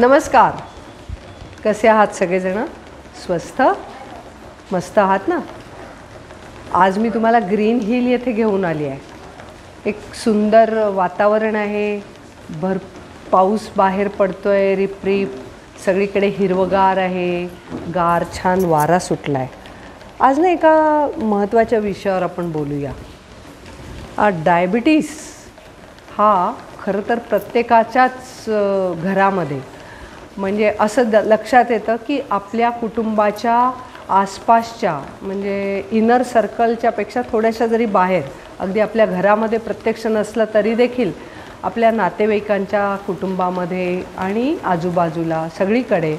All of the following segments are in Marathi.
नमस्कार. कसे आहात सगळेजण? स्वस्थ मस्त आहात ना? आज मी तुम्हाला ग्रीन हिल येथे घेऊन आली आहे. एक सुंदर वातावरण आहे. पाऊस बाहेर पडतोय रिपरिप. सगळीकडे हिरवगार आहे. गार छान वारा सुटला आहे. आज ना एका महत्त्वाच्या विषयावर आपण बोलूया. डायबिटीस हा खरं तर प्रत्येकाच्याच घरामध्ये म्हणजे असं लक्षात येतं की आपल्या कुटुंबाच्या आसपासच्या म्हणजे इनर सर्कलच्या पेक्षा थोड्याशा जरी बाहेर, अगदी आपल्या घरामध्ये प्रत्यक्ष नसलं तरी देखील आपल्या नातेवाईकांच्या कुटुंबामध्ये आणि आजूबाजूला सगळीकडे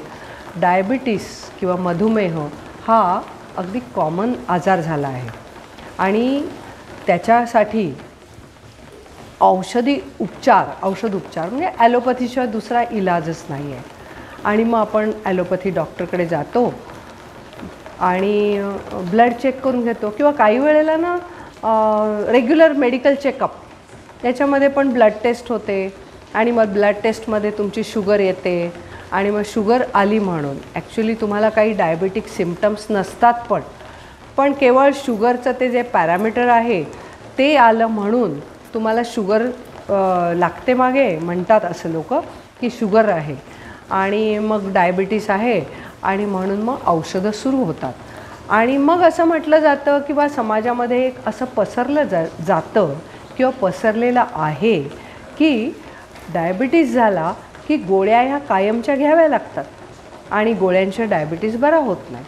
डायबिटीस किंवा मधुमेह हा अगदी कॉमन आजार झाला आहे. आणि त्याच्यासाठी औषध उपचार म्हणजे ॲलोपॅथीशिवाय दुसरा इलाजच नाही आहे. आणि मग आपण ॲलोपॅथी डॉक्टरकडे जातो आणि ब्लड चेक करून घेतो किंवा काही वेळेला ना रेग्युलर मेडिकल चेकअप त्याच्यामध्ये पण ब्लड टेस्ट होते आणि मग ब्लड टेस्टमध्ये तुमची शुगर येते आणि मग शुगर आली म्हणून ॲक्च्युली तुम्हाला काही डायबेटिक सिम्पटम्स नसतात पण केवळ शुगरचं ते जे पॅरामीटर आहे ते आलं म्हणून तुम्हाला शुगर लागते मागे म्हणतात असं लोक की शुगर आहे आणि मग डायबिटीस आहे आणि म्हणून मग औषधं सुरू होतात. आणि मग असं म्हटलं जातं किंवा समाजामध्ये एक असं पसरलं जातं किंवा पसरलेलं आहे की डायबिटीस झाला की गोळ्या ह्या कायमच्या घ्याव्या लागतात आणि गोळ्यांच्या डायबिटीस बरा होत नाही.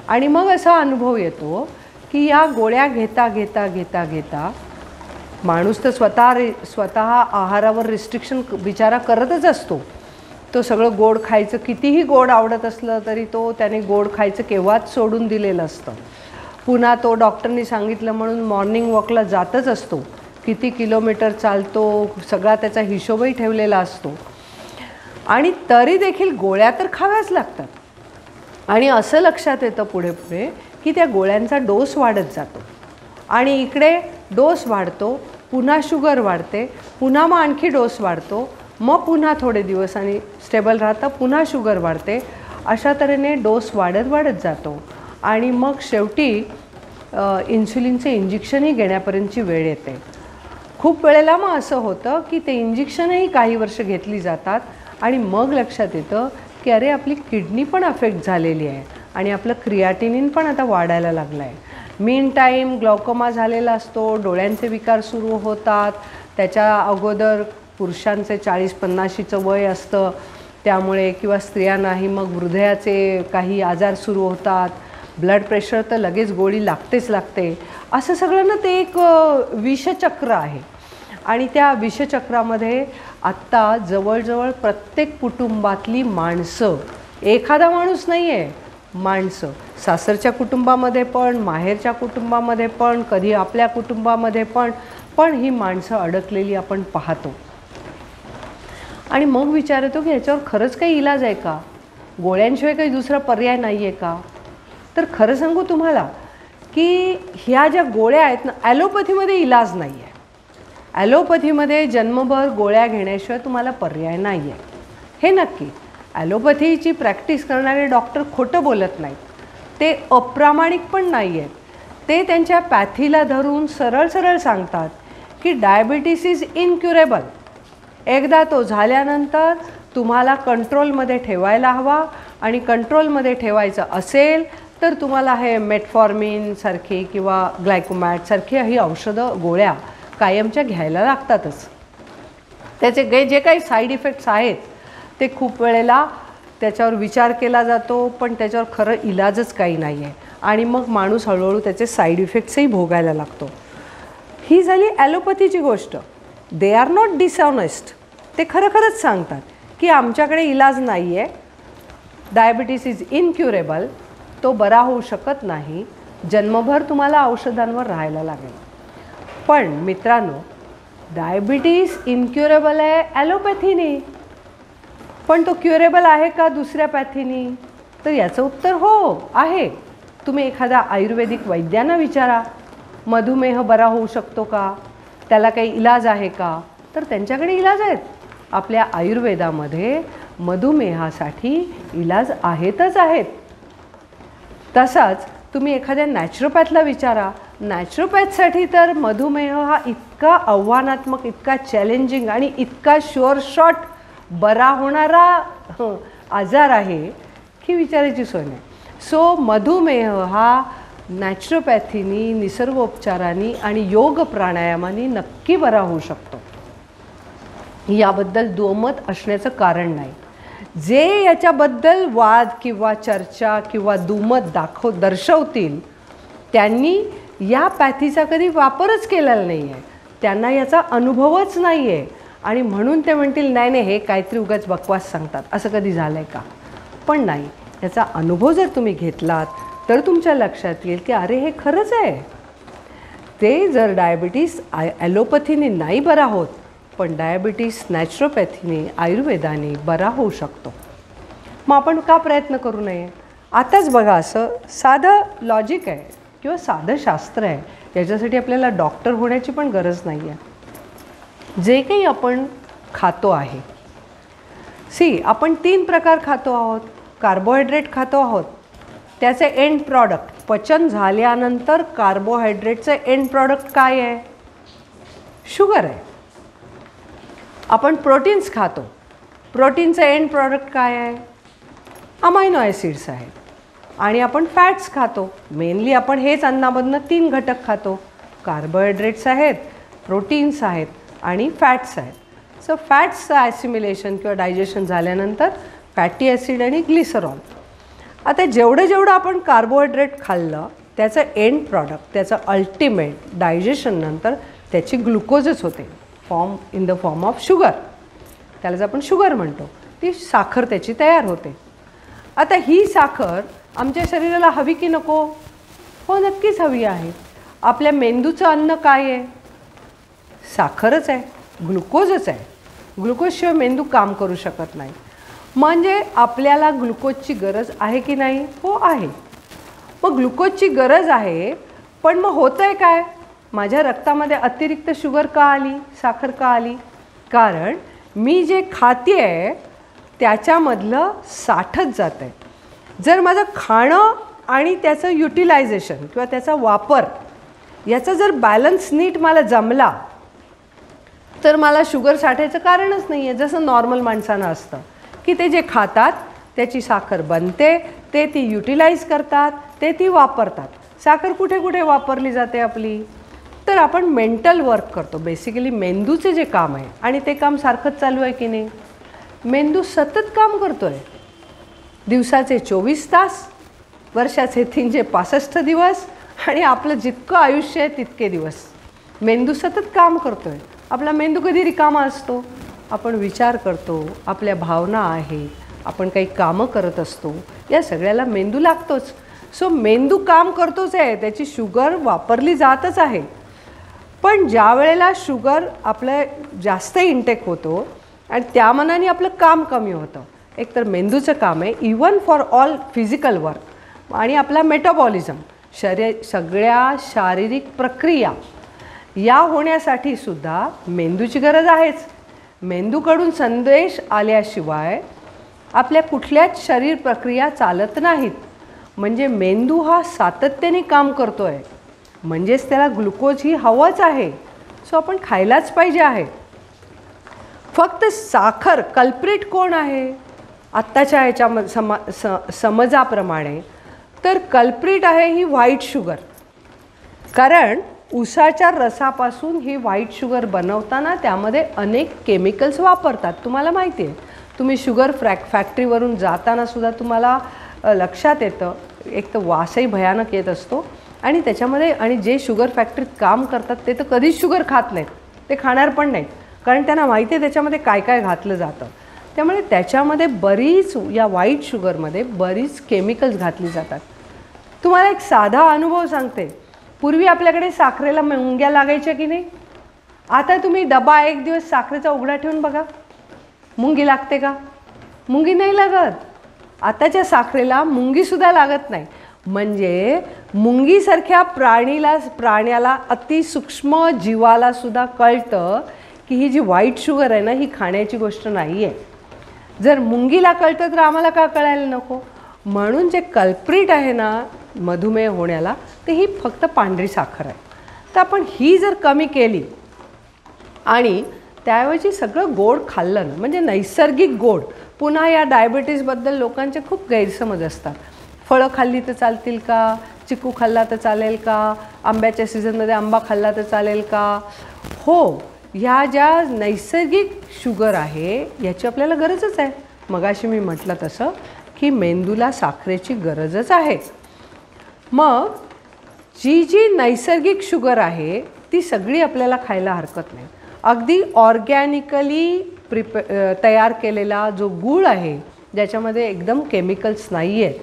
आणि मग असा अनुभव येतो की या गोळ्या घेता घेता घेता घेता माणूस तर स्वतः आहारावर रिस्ट्रिक्शन बिचारा करतच असतो. तो सगळं गोड खायचं, कितीही गोड आवडत असलं तरी त्याने गोड खायचं केव्हाच सोडून दिलेलं असतं. पुन्हा तो डॉक्टरनी सांगितलं म्हणून मॉर्निंग वॉकला जातच असतो. किती किलोमीटर चालतो सगळा त्याचा हिशोबही ठेवलेला असतो. आणि तरी देखील गोळ्या तर खाव्याच लागतात. आणि असं लक्षात येतं पुढे पुढे की त्या गोळ्यांचा डोस वाढत जातो आणि इकडे डोस वाढतो, पुन्हा शुगर वाढते, पुन्हा मग आणखी डोस वाढतो, मग पुन्हा थोडे दिवस आणि स्टेबल राहतं, पुन्हा शुगर वाढते. अशा तऱ्हेने डोस वाढत जातो आणि मग शेवटी इन्सुलिनचे इंजेक्शनही घेण्यापर्यंतची वेळ येते. खूप वेळेला मग असं होतं की ते इंजेक्शनही काही वर्ष घेतली जातात आणि मग लक्षात येतं की अरे आपली किडनी पण अफेक्ट झालेली आहे आणि आपलं क्रियाटिनिन पण आता वाढायला लागलं आहे. मीन टाईम ग्लॉकोमा झालेला असतो, डोळ्यांचे विकार सुरू होतात. त्याच्या अगोदर पुरुषांचे 40-50चं वय असतं त्यामुळे किंवा स्त्रियांनाही मग हृदयाचे काही आजार सुरू होतात. ब्लड प्रेशर तर लगेच गोळी लागते. असं सगळं ना ते एक विषचक्र आहे. आणि त्या विषचक्रामध्ये आत्ता जवळजवळ प्रत्येक कुटुंबातली माणसं, एखादा माणूस नाही आहे, माणसं सासरच्या कुटुंबामध्ये पण, माहेरच्या कुटुंबामध्ये पण, कधी आपल्या कुटुंबामध्ये पण ही माणसं अडकलेली आपण पाहतो. आणि मग विचार येतो की ह्याच्यावर खरंच काही इलाज आहे का? गोळ्यांशिवाय काही दुसरा पर्याय नाही आहे का? तर खरं सांगू तुम्हाला की ह्या ज्या गोळ्या आहेत ना, ॲलोपॅथीमध्ये इलाज नाही आहे. ॲलोपॅथीमध्ये जन्मभर गोळ्या घेण्याशिवाय तुम्हाला पर्याय नाही आहे, हे नक्की. ॲलोपॅथीची प्रॅक्टिस करणारे डॉक्टर खोटं बोलत नाहीत, ते अप्रामाणिक पण नाही आहेत. ते त्यांच्या पॅथीला धरून सरळ सांगतात की डायबिटीस इज इनक्युरेबल. एकदा तो झाल्यानंतर तुम्हाला कंट्रोलमध्ये ठेवायला हवा आणि कंट्रोलमध्ये ठेवायचं असेल तर तुम्हाला हे मेटफॉर्मिनसारखी किंवा ग्लायकोमॅटसारखी ही औषधं गोळ्या कायमच्या घ्यायला लागतातच. त्याचे जे काही साईड इफेक्ट्स आहेत ते खूप वेळेला त्याच्यावर विचार केला जातो पण त्याच्यावर खरं इलाजच काही नाही आहे आणि मग माणूस हळूहळू त्याचे साईड इफेक्ट्सही भोगायला लागतो. ही झाली ॲलोपॅथीची गोष्ट. They are not dishonest. ते खरंच सांगतात की आमच्याकडे इलाज नाही आहे, डायबिटीस इज इनक्युरेबल, तो बरा होऊ शकत नाही, जन्मभर तुम्हाला औषधांवर राहायला लागेल. पण मित्रांनो, डायबिटीस इनक्युरेबल आहे ॲलोपॅथीने, पण तो क्युरेबल आहे का दुसऱ्या पॅथीनी? तर याचं उत्तर हो आहे. तुम्ही एखाद्या आयुर्वेदिक वैद्यांना विचारा, मधुमेह बरा होऊ शकतो का, त्याला काही इलाज आहे का? तर त्यांच्याकडे इलाज आहेत. आपल्या आयुर्वेदामध्ये मधुमेहासाठी इलाज आहेतच आहेत. तसाच तुम्ही एखाद्या नॅचरोपॅथला विचारा, नॅचरोपॅथसाठी तर मधुमेह हा इतका आव्हानात्मक, इतका चॅलेंजिंग आणि इतका शुअर शॉट बरा होणारा आजार आहे की विचारायची सोय नाही. सो मधुमेह हा नॅचरोपॅथीनी, निसर्गोपचारांनी आणि योग प्राणायामाने नक्की बरा होऊ शकतो. याबद्दल दुमत असण्याचं कारण नाही. जे याच्याबद्दल वाद किंवा चर्चा किंवा दुमत दर्शवतील त्यांनी या पॅथीचा कधी वापरच केलेला नाही आहे, त्यांना याचा अनुभवच नाही आहे आणि म्हणून ते म्हणतील नाही नाही हे काहीतरी उगाच बकवास सांगतात. असं कधी झालं आहे का? पण नाही. याचा अनुभव जर तुम्ही घेतलात तर तुमच्या लक्षात येईल की अरे हे खरंच आहे. ते जर डायबिटीस ॲलोपॅथीने नाही बरा होत, पण डायबिटीस नॅचरोपॅथीने, आयुर्वेदाने बरा होऊ शकतो. मग आपण का प्रयत्न करू नये? आताच बघा, असं साधं लॉजिक आहे किंवा साधं शास्त्र आहे. याच्यासाठी आपल्याला डॉक्टर होण्याची पण गरज नाही आहे. जे काही आपण खातो आहे, आपण 3 प्रकार खातो आहोत. कार्बोहायड्रेट खातो आहोत, त्याचे एंड प्रॉडक्ट पचन झाल्यानंतर कार्बोहायड्रेटचं एंड प्रॉडक्ट काय आहे? शुगर आहे. आपण प्रोटीन्स खातो, प्रोटीनचं एंड प्रॉडक्ट काय आहे? अमायनो ॲसिड्स आहेत. आणि आपण फॅट्स खातो, मेनली आपण हेच अन्नामधनं 3 घटक खातो. कार्बोहायड्रेट्स आहेत, प्रोटीन्स आहेत आणि फॅट्स आहेत. सो फॅट्सचं ॲसिमिलेशन किंवा डायजेशन झाल्यानंतर फॅटी ॲसिड आणि ग्लिसरॉल. आता जेवढं आपण कार्बोहायड्रेट खाल्लं त्याचं एंड प्रॉडक्ट, त्याचं अल्टिमेट डायजेशन नंतर त्याची ग्लुकोजच होते, in the form of sugar. त्यालाच आपण शुगर म्हणतो. ती साखर त्याची तयार होते. आता ही साखर आमच्या शरीराला हवी की नको? हो, नक्कीच हवी आहे. आपल्या मेंदूचं अन्न काय आहे? साखरच आहे, ग्लुकोजच आहे. ग्लुकोजशिवाय मेंदू काम करू शकत नाही. म्हणजे आपल्याला ग्लुकोजची गरज आहे की नाही? हो आहे. मग ग्लुकोजची गरज आहे, पण मग होतं आहे काय? माझ्या रक्तामध्ये अतिरिक्त शुगर का आली, साखर का आली? कारण मी जे खाते आहे त्याच्यामधलं साठत जात आहे. जर माझं खाणं आणि त्याचं युटिलायझेशन किंवा त्याचा वापर याचा जर बॅलन्स नीट मला जमला तर मला शुगर साठायचं कारणच नाही आहे. जसं नॉर्मल माणसांना असतं की ते जे खातात त्याची साखर बनते, ते ती युटिलाइज करतात, ते ती वापरतात. साखर कुठे कुठे वापरली जाते आपली? तर आपण मेंटल वर्क करतो. बेसिकली मेंदूचे जे काम आहे आणि ते काम सारखंच चालू आहे की नाही? मेंदू सतत काम करतो आहे. दिवसाचे 24 तास, वर्षाचे 365 दिवस आणि आपलं जितकं आयुष्य आहे तितके दिवस मेंदू सतत काम करतो आहे. आपला मेंदू कधी रिकामा असतो? आपण विचार करतो, आपल्या भावना आहेत, आपण काही कामं करत असतो, या सगळ्याला मेंदू लागतोच. सो मेंदू काम करतोच आहे, त्याची शुगर वापरली जातच आहे. पण ज्या वेळेला शुगर आपलं जास्त इंटेक होतो आणि त्या मनाने आपलं काम कमी होतं. एक तर मेंदूचं काम आहे even for all physical work आणि आपला मेटाबॉलिझम, सगळ्या शारीरिक प्रक्रिया या होण्यासाठी सुद्धा मेंदूची गरज आहेच. मेंदूकडून संदेश आल्याशिवाय आपल्या कुठल्याच शरीर प्रक्रिया चालत नाहीत. म्हणजे मेंदू हा सातत्याने काम करतो आहे, म्हणजेच त्याला ग्लुकोज ही हवाच आहे. सो आपण खायलाच पाहिजे आहे. फक्त साखर कल्प्रिट कोण आहे आत्ताच्या याच्या समजाप्रमाणे? तर कल्प्रिट आहे ही व्हाईट शुगर. कारण ऊसाच्या रसापासून ही व्हाईट शुगर बनवताना त्यामध्ये अनेक केमिकल्स वापरतात. तुम्हाला माहिती आहे, तुम्ही शुगर फॅक्टरीवरून जाताना सुद्धा तुम्हाला लक्षात येतं, एक तर वासही भयानक येत असतो आणि त्याच्यामध्ये आणि जे शुगर फॅक्टरीत काम करतात ते तर कधीच शुगर खात नाहीत, ते खाणार पण नाहीत. कारण त्यांना माहिती आहे त्याच्यामध्ये काय काय घातलं जातं. त्यामुळे त्याच्यामध्ये बरीच या व्हाईट शुगरमध्ये बरीच केमिकल्स घातली जातात. तुम्हाला एक साधा अनुभव सांगते. पूर्वी आपल्याकडे साखरेला मुंग्या लागायच्या की नाही? आता तुम्ही डबा एक दिवस साखरेचा उघडा ठेवून बघा, मुंगी लागते का? मुंगी नाही लागत. आताच्या साखरेला मुंगीसुद्धा लागत नाही. म्हणजे मुंगीसारख्या प्राण्याला अतिसूक्ष्म जीवाला सुद्धा कळतं की ही जी व्हाईट शुगर आहे ना, ही खाण्याची गोष्ट नाही आहे. जर मुंगीला कळतं तर आम्हाला का कळायला नको? म्हणून जे कल्प्रिट आहे ना मधुमेह होण्याला, ते ही फक्त पांढरी साखर आहे. तर आपण ही जर कमी केली आणि त्याऐवजी सगळं गोड खाल्लं ना, म्हणजे नैसर्गिक गोड. पुन्हा या डायबिटीजबद्दल लोकांचे खूप गैरसमज असतात. फळं खाल्ली तर चालतील का? चिकू खाल्ला तर चालेल का? आंब्याच्या सीझनमध्ये आंबा खाल्ला तर चालेल का? हो, ह्या ज्या नैसर्गिक शुगर आहे याची आपल्याला गरजच आहे. मगाशी मी म्हटलं तसं की मेंदूला साखरेची गरजच आहे. मग जी नैसर्गिक शुगर आहे ती सगळी आपल्याला खायला हरकत नाही. अगदी ऑर्गॅनिकली तयार केलेला जो गूळ आहे, ज्याच्यामध्ये एकदम केमिकल्स नाही आहेत,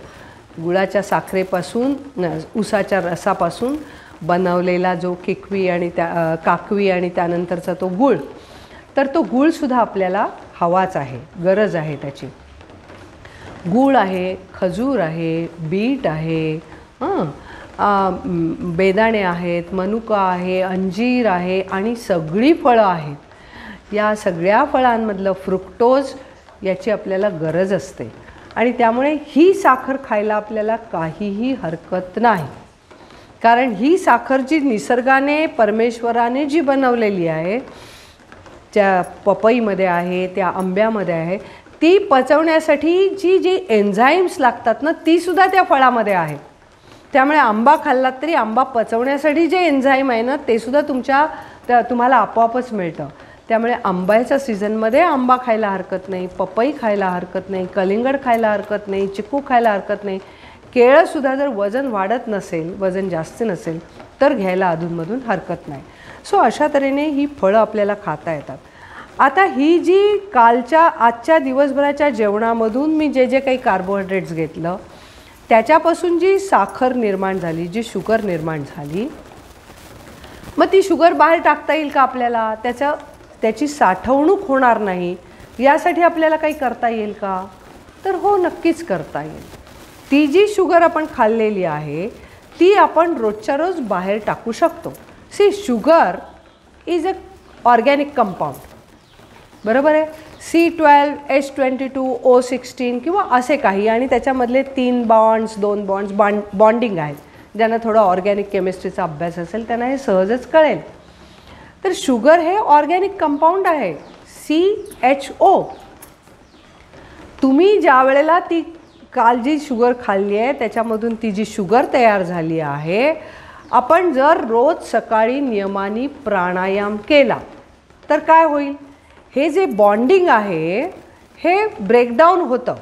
गुळाच्या साखरेपासून, ऊसाच्या रसापासून बनवलेला जो किकवी आणि काकवी आणि त्यानंतरचा तो गूळ, तर तो गूळसुद्धा आपल्याला हवाच आहे, गरज आहे त्याची. गूळ आहे, खजूर आहे, बीट आहे, बेदाणे आहेत, मनुका आहे, अंजीर आहे आणि सगळी फळं आहेत. या सगळ्या फळांमधलं फ्रुक्टोज याची आपल्याला गरज असते आणि त्यामुळे ही साखर खायला आपल्याला काहीही हरकत नाही. कारण ही साखर जी निसर्गाने, परमेश्वराने जी बनवलेली आहे, त्या पपईमध्ये आहे, त्या आंब्यामध्ये आहे, ती पचवण्यासाठी जी एन्झाईम्स लागतात ना, तीसुद्धा त्या फळामध्ये आहे. त्यामुळे आंबा खाल्लात तरी आंबा पचवण्यासाठी जे एन्झाईम आहे ना, ते सुद्धा तुम्हाला आपोआपच मिळतं. त्यामुळे आंब्याच्या सीझनमध्ये आंबा खायला हरकत नाही, पपई खायला हरकत नाही, कलिंगड खायला हरकत नाही, चिकू खायला हरकत नाही. केळंसुद्धा जर वजन वाढत नसेल, वजन जास्त नसेल तर घ्यायला अधूनमधून हरकत नाही. सो अशा तऱ्हेने ही फळं आपल्याला खाता येतात. आता ही जी आजच्या दिवसभराच्या जेवणामधून मी जे काही कार्बोहायड्रेट्स घेतलं त्याच्यापासून जी साखर निर्माण झाली, जी शुगर निर्माण झाली, मग ती शुगर बाहेर टाकता येईल का आपल्याला? त्याची साठवणूक होणार नाही यासाठी आपल्याला काही करता येईल का? तर हो, नक्कीच करता येईल. ती जी शुगर आपण खाल्लेली आहे ती आपण रोजच्या रोज बाहेर टाकू शकतो. See, sugar is a organic compound, बरोबर आहे. C12, H22, O16 किंवा असे काही, आणि त्याच्यामधले 3 बॉन्ड्स 2 बॉन्ड्स बॉन्डिंग आहेत. ज्यांना थोडा ऑर्गॅनिक केमिस्ट्रीचा अभ्यास असेल त्यांना हे सहजच कळेल. तर शुगर हे ऑर्गॅनिक कंपाऊंड आहे, CHO. तुम्ही ज्या वेळेला ती काल जी शुगर खाल्ली आहे त्याच्यामधून ती जी शुगर तयार झाली आहे, आपण जर रोज सकाळी नियमाने प्राणायाम केला तर काय होईल? हे जे बॉन्डिंग आहे हे ब्रेकडाऊन होतं.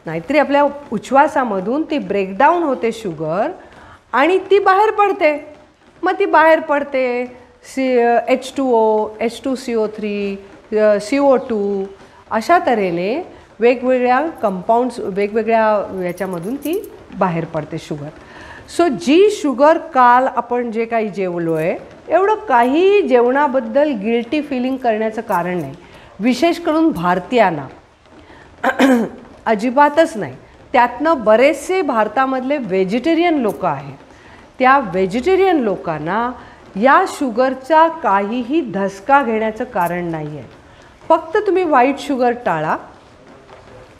नाहीतरी आपल्या उच्छ्वासामधून ती ब्रेकडाऊन होते शुगर आणि ती बाहेर पडते. मग ती बाहेर पडते H2O, H2CO3, CO2 अशा तऱ्हेने वेगवेगळ्या कंपाऊंड्स, वेगवेगळ्या याच्यामधून ती बाहेर पडते शुगर. सो जी शुगर काल आपण जे काही जेवलो आहे, एवढं काही जेवणाबद्दल गिल्टी फिलिंग करण्याचं कारण नाही. विशेष करून भारतीयांना अजिबातच नाही. त्यातनं बरेचसे भारतामधले व्हेजिटेरियन लोक आहेत. त्या व्हेजिटेरियन लोकांना या शुगरचा काहीही धसका घेण्याचं कारण नाही आहे. फक्त तुम्ही व्हाईट शुगर टाळा.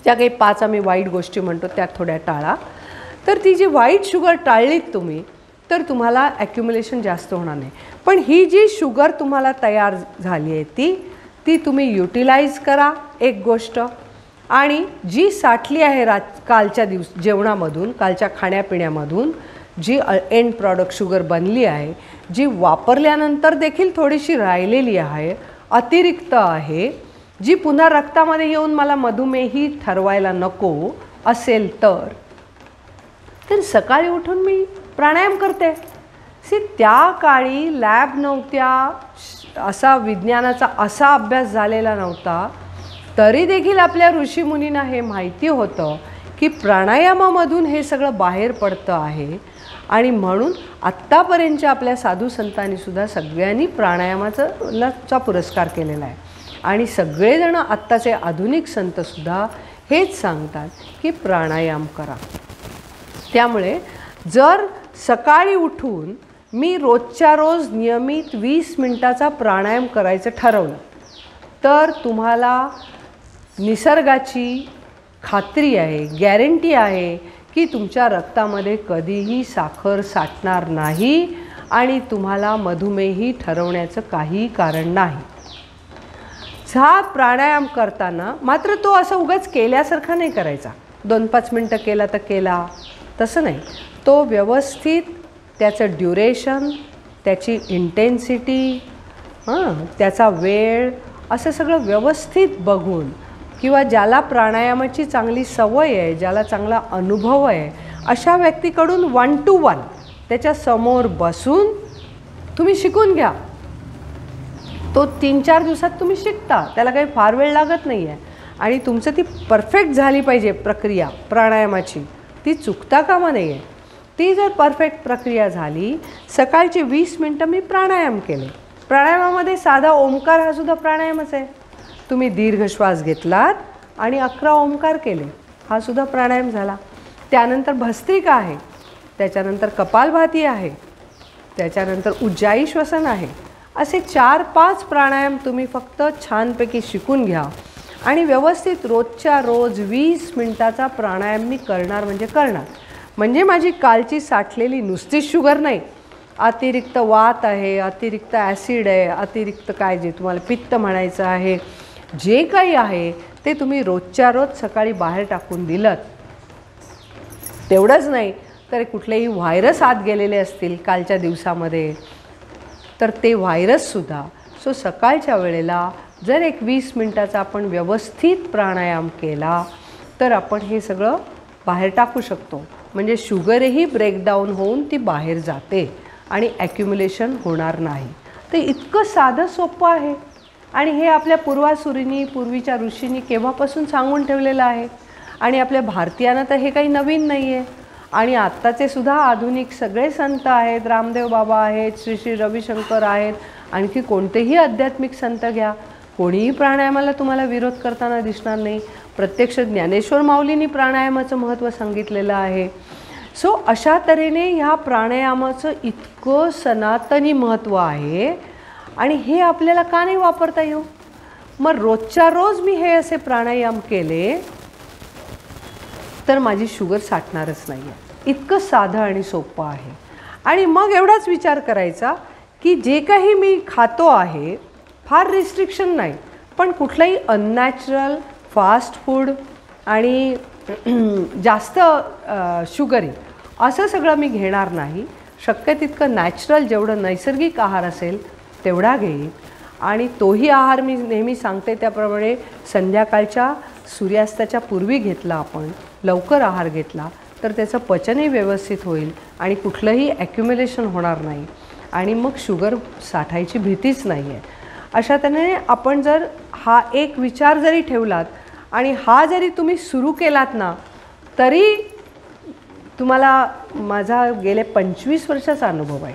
ज्या काही 5 आम्ही वाईट गोष्टी म्हणतो त्यात थोड्या टाळा. तर ती जी व्हाईट शुगर टाळलीत तुम्ही तर तुम्हाला ॲक्युम्युलेशन जास्त होणार नाही. पण ही जी शुगर तुम्हाला तयार झाली आहे ती तुम्ही युटिलाइज करा एक गोष्ट. आणि जी साठली आहे कालच्या जेवणामधून, कालच्या खाण्यापिण्यामधून जी एंड प्रॉडक्ट शुगर बनली आहे, जी वापरल्यानंतर देखील थोडीशी राहिलेली आहे, अतिरिक्त आहे, जी पुन्हा रक्तामध्ये येऊन मला मधुमेही ठरवायला नको असेल तर सकाळी उठून मी प्राणायाम करते. त्या काळी लॅब नव्हत्या, असा विज्ञानाचा असा अभ्यास झालेला नव्हता, तरी देखील आपल्या ऋषीमुनींना हे माहिती होतं की प्राणायामामधून हे सगळं बाहेर पडतं आहे. आणि म्हणून आत्तापर्यंतच्या आपल्या साधू संतांनीसुद्धा सगळ्यांनी प्राणायामाचा पुरस्कार केलेला आहे. आणि सगळेजण आत्ताचे आधुनिक संतसुद्धा हेच सांगतात की प्राणायाम करा. त्यामुळे जर सकाळी उठून मी रोजच्या रोज नियमित 20 मिनिटाचा प्राणायाम करायचं ठरवलं तर तुम्हाला निसर्गाची खात्री आहे, गॅरंटी आहे की तुमच्या रक्तामध्ये कधीही साखर साठणार नाही आणि तुम्हाला मधुमेही ठरवण्याचं काही कारण नाही. हा प्राणायाम करताना मात्र तो असं उगाच केल्यासारखा नाही करायचा. 2-5 मिनटं केला तर केला तसं नाही. तो व्यवस्थित त्याचं ड्युरेशन, त्याची इंटेन्सिटी, त्याचा वेळ असं सगळं व्यवस्थित बघून किंवा ज्याला प्राणायामाची चांगली सवय आहे, ज्याला चांगला अनुभव आहे, अशा व्यक्तीकडून 1 to 1 त्याच्या समोर बसून तुम्ही शिकून घ्या. तो 3-4 दिवसात तुम्ही शिकता, त्याला काही फार वेळ लागत नाही आहे. आणि तुमचं ती परफेक्ट झाली पाहिजे प्रक्रिया प्राणायामाची, ती चुकता कामा नाही आहे. ती जर परफेक्ट प्रक्रिया झाली, सकाळची 20 मिनटं मी प्राणायाम केले. प्राणायामामध्ये साधा ओंकार हा सुद्धा प्राणायामच आहे. तुम्ही दीर्घ श्वास घेतलात आणि 11 ओंकार केले, हा सुद्धा प्राणायाम झाला. त्यानंतर भस्त्रिका आहे, त्याच्यानंतर कपालभाती आहे, त्याच्यानंतर उज्जाई श्वसन आहे. असे 4-5 प्राणायाम तुम्ही फक्त छानपैकी शिकून घ्या आणि व्यवस्थित रोजच्या रोज 20 मिनटाचा प्राणायाम मी करणार म्हणजे करणार. म्हणजे माझी कालची साठलेली नुसतीच शुगर नाही, अतिरिक्त वात आहे, अतिरिक्त ॲसिड आहे, अतिरिक्त काय जे तुम्हाला पित्त म्हणायचं आहे, जे काही आहे ते तुम्ही रोजच्या रोज सकाळी बाहेर टाकून दिलं. तेवढंच नाही तर कुठलेही व्हायरस आत गेलेले असतील कालच्या दिवसामध्ये तर ते व्हायरससुद्धा. सो सकाळच्या वेळेला जर एक 20 मिनटाचा आपण व्यवस्थित प्राणायाम केला तर आपण हे सगळं बाहेर टाकू शकतो. म्हणजे शुगरही ब्रेकडाऊन होऊन ती बाहेर जाते आणि ॲक्युम्युलेशन होणार नाही. तर इतकं साधं सोपं आहे आणि हे आपल्या पूर्वासुरींनी, पूर्वीच्या ऋषींनी केव्हापासून सांगून ठेवलेलं आहे. आणि आपल्या भारतीयांना तर हे काही नवीन नाही आहे. आणि आत्ताचे सुद्धा आधुनिक सगळे संत आहेत, रामदेव बाबा आहेत, श्री श्री रविशंकर आहेत, आणखी कोणतेही आध्यात्मिक संत घ्या, कोणीही प्राणायामाला तुम्हाला विरोध करताना दिसणार नाही. प्रत्यक्ष ज्ञानेश्वर माऊलींनी प्राणायामाचं महत्त्व सांगितलेलं आहे. सो अशा तऱ्हेने ह्या प्राणायामाचं इतकं सनातनी महत्त्व आहे आणि हे आपल्याला का नाही वापरता येऊ. मग रोजच्या रोज मी हे असे प्राणायाम केले तर माझी शुगर साठणारच नाही आहे. इतकं साधं आणि सोपं आहे. आणि मग एवढाच विचार करायचा की जे काही मी खातो आहे फार रिस्ट्रिक्शन नाही, पण कुठलंही अननॅचरल फास्ट फूड आणि जास्त शुगरी असं सगळं मी घेणार नाही. शक्य तितकं नॅचरल जेवढं नैसर्गिक आहार असेल तेवढा घेईन. आणि तोही आहार मी नेहमी सांगते त्याप्रमाणे संध्याकाळच्या सूर्यास्ताच्या पूर्वी घेतला, आपण लवकर आहार घेतला तर त्याचं पचनही व्यवस्थित होईल आणि कुठलंही ॲक्युम्युलेशन होणार नाही आणि मग शुगर साठायची भीतीच नाही आहे. अशा तऱ्हेने आपण जर हा एक विचार जरी ठेवलात आणि हा जरी तुम्ही सुरू केलात ना तरी तुम्हाला माझा गेले 25 वर्षाचा अनुभव आहे.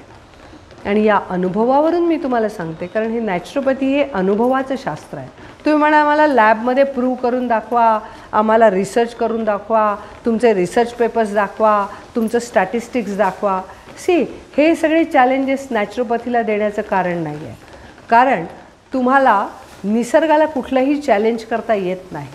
आणि या अनुभवावरून मी तुम्हाला सांगते, कारण हे नॅचरोपॅथी हे अनुभवाचं शास्त्र आहे. तुम्ही म्हणा आम्हाला लॅबमध्ये प्रूव्ह करून दाखवा, आम्हाला रिसर्च करून दाखवा, तुमचे रिसर्च पेपर्स दाखवा, तुमचं स्टॅटिस्टिक्स दाखवा. हे सगळे चॅलेंजेस नॅचरोपॅथीला देण्याचं कारण नाही आहे. कारण तुम्हाला निसर्गाला कुठलंही चॅलेंज करता येत नाही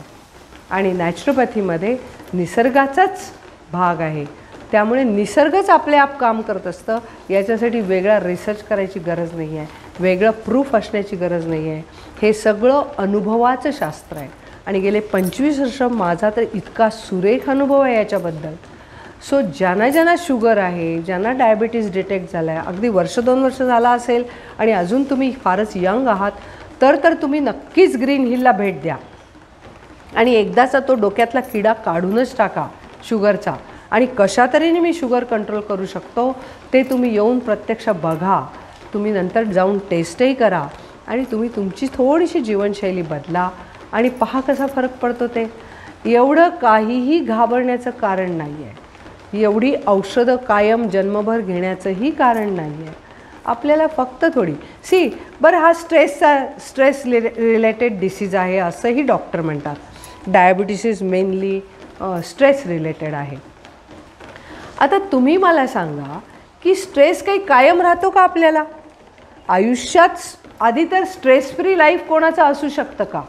आणि नॅचरोपॅथीमध्ये निसर्गाचाच भाग आहे. त्यामुळे निसर्गच आपले आप काम करत असतं. याच्यासाठी वेगळा रिसर्च करायची गरज नाही आहे, वेगळं प्रूफ असण्याची गरज नाही आहे. हे सगळं अनुभवाचं शास्त्र आहे आणि गेले 25 वर्ष माझा तर इतका सुरेख अनुभव आहे याच्याबद्दल. सो ज्यांना ज्यांना शुगर आहे, ज्यांना डायबिटीज डिटेक्ट झाला आहे, अगदी 1-2 वर्ष झाला असेल आणि अजून तुम्ही फारच यंग आहात तर तुम्ही नक्कीच ग्रीन हिलला भेट द्या आणि एकदाचा तो डोक्यातला किडा काढूनच टाका शुगरचा. आणि कशा तऱ्हेने मी शुगर कंट्रोल करू शकतो ते तुम्ही येऊन प्रत्यक्ष बघा. तुम्ही नंतर जाऊन टेस्टही करा आणि तुम्ही तुमची थोडीशी जीवनशैली बदला आणि पहा कसा फरक पडतो ते. एवढं काहीही घाबरण्याचं कारण नाही आहे, एवढी औषधं कायम जन्मभर घेण्याचंही कारण नाही आहे. आपल्याला फक्त थोडी बरं हा स्ट्रेस रिलेटेड डिसीज आहे असंही डॉक्टर म्हणतात. Diabetes is mainly stress related आहे. आता तुम्ही मला सांगा की स्ट्रेस काही कायम राहतो का आपल्याला आयुष्यात? आधी तर स्ट्रेस फ्री लाईफ कोणाचं असू शकतं का?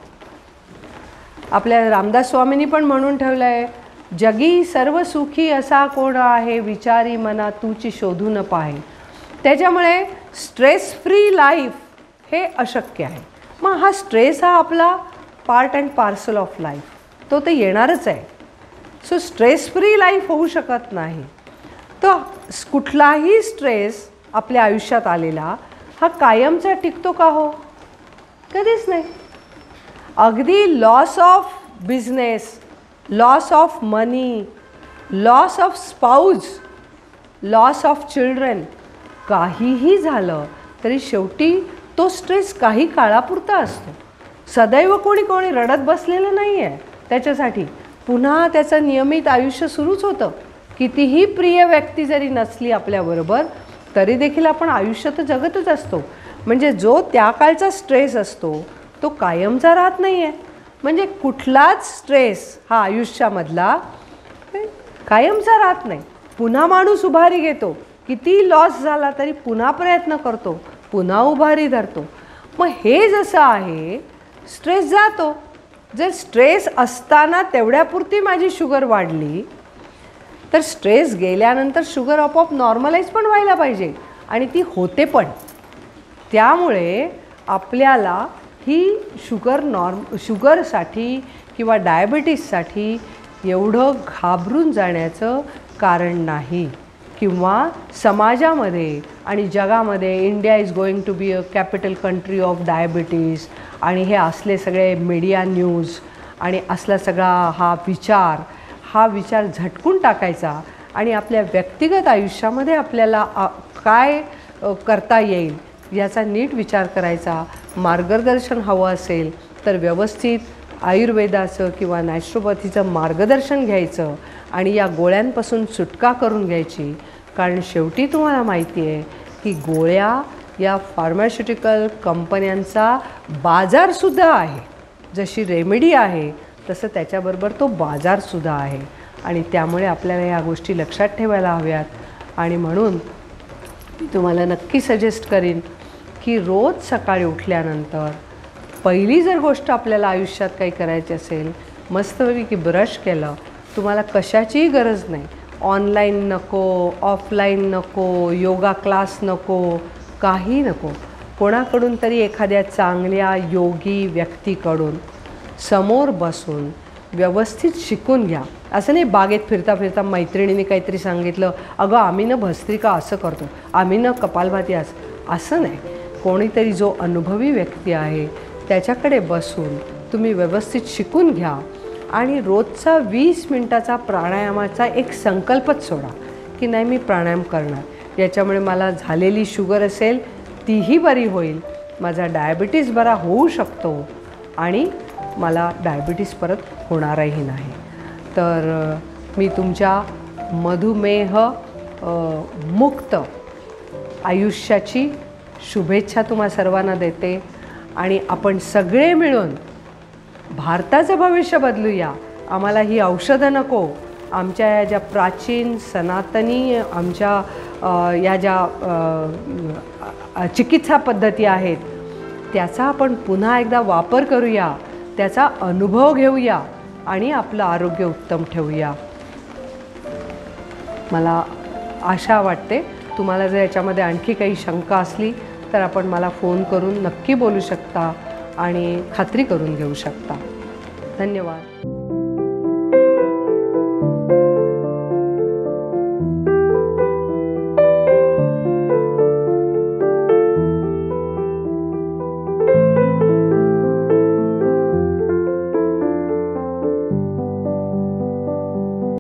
आपल्या रामदास स्वामींनी पण म्हणून ठेवलं आहे, जगी सर्व सुखी असा कोण आहे, विचारी मना तूची शोधू न पाहे. त्याच्यामुळे स्ट्रेस फ्री लाईफ हे अशक्य आहे. मग हा स्ट्रेस हा आपला part and parcel of life, तो तर येणारच आहे. सो स्ट्रेस फ्री लाईफ होऊ शकत नाही. तर कुठलाही स्ट्रेस आपल्या आयुष्यात आलेला हा कायमचा टिकतो का हो? कधीच नाही. अगदी loss of business, loss of money, loss of spouse, loss of children, काहीही झालं तरी शेवटी तो स्ट्रेस काही काळापुरता असतो. सदैव कोणी रडत बसलेलं नाही आहे त्याच्यासाठी. पुन्हा त्याचं नियमित आयुष्य सुरूच होतं. कितीही प्रिय व्यक्ती जरी नसली आपल्याबरोबर तरी देखील आपण आयुष्य तर जगतच असतो. म्हणजे जो त्या काळचा स्ट्रेस असतो तो कायमचा राहत नाही आहे. म्हणजे कुठलाच स्ट्रेस हा आयुष्यामधला कायमचा राहत नाही. पुन्हा माणूस उभारी घेतो, किती लॉस झाला तरी पुन्हा प्रयत्न करतो, पुन्हा उभारी धरतो. मग हे जसं आहे, स्ट्रेस जातो. जर स्ट्रेस असताना तेवढ्यापुरती माझी शुगर वाढली तर स्ट्रेस गेल्यानंतर शुगर आपोआप नॉर्मलाइज पण व्हायला पाहिजे आणि ती होते पण. त्यामुळे आपल्याला ही शुगरसाठी किंवा डायबिटीससाठी एवढं घाबरून जाण्याचं कारण नाही. किंवा समाजामध्ये आणि जगामध्ये India is going to be a capital country of diabetes आणि हे असले सगळे मीडिया न्यूज आणि असला सगळा हा विचार झटकून टाकायचा आणि आपल्या व्यक्तिगत आयुष्यामध्ये आपल्याला काय करता येईल याचा नीट विचार करायचा. मार्गदर्शन हवं असेल तर व्यवस्थित आयुर्वेदाचं किंवा नॅचरोपॅथीचं मार्गदर्शन घ्यायचं आणि या गोळ्यांपासून सुटका करून घ्यायची. कारण शेवटी तुम्हाला माहिती आहे की गोळ्या या फार्मास्युटिकल कंपन्यांचा बाजारसुद्धा आहे. जशी रेमेडी आहे तसं त्याच्याबरोबर तो बाजारसुद्धा आहे आणि त्यामुळे आपल्याला या गोष्टी लक्षात ठेवायला हव्यात. आणि म्हणून मी तुम्हाला नक्की सजेस्ट करीन की रोज सकाळी उठल्यानंतर पहिली जर गोष्ट आपल्याला आयुष्यात काही करायची असेल, मस्तपैकी ब्रश केलं, तुम्हाला कशाचीही गरज नाही. ऑनलाईन नको, ऑफलाईन नको, योगा क्लास नको, काही नको. कोणाकडून तरी एखाद्या चांगल्या योगी व्यक्तीकडून समोर बसून व्यवस्थित शिकून घ्या. असं नाही बागेत फिरता फिरता मैत्रिणीने काहीतरी सांगितलं, अगं आम्ही न भस्त्रिका असं करतो, आम्ही न कपालभाती असं नाही. कोणीतरी जो अनुभवी व्यक्ती आहे त्याच्याकडे बसून तुम्ही व्यवस्थित शिकून घ्या आणि रोजचा 20 मिनिटाचा प्राणायामाचा एक संकल्पच सोडा की नाही मी प्राणायाम करणार. याच्यामुळे मला झालेली शुगर असेल तीही बरी होईल, माझा डायबिटीस बरा होऊ शकतो आणि मला डायबिटीस परत होणारही नाही. तर मी तुमच्या मधुमेह मुक्त आयुष्याची शुभेच्छा तुम्हा सर्वांना देते आणि आपण सगळे मिळून भारताचं भविष्य बदलूया. आम्हाला ही औषधं नको. आमच्या या ज्या प्राचीन सनातनी आमच्या या ज्या चिकित्सा पद्धती आहेत त्याचा आपण पुन्हा एकदा वापर करूया, त्याचा अनुभव घेऊया आणि आपलं आरोग्य उत्तम ठेवूया. मला आशा वाटते तुम्हाला जर याच्यामध्ये आणखी काही शंका असली तर आपण मला फोन करून नक्की बोलू शकता आणि खात्री करून घेऊ शकता. धन्यवाद.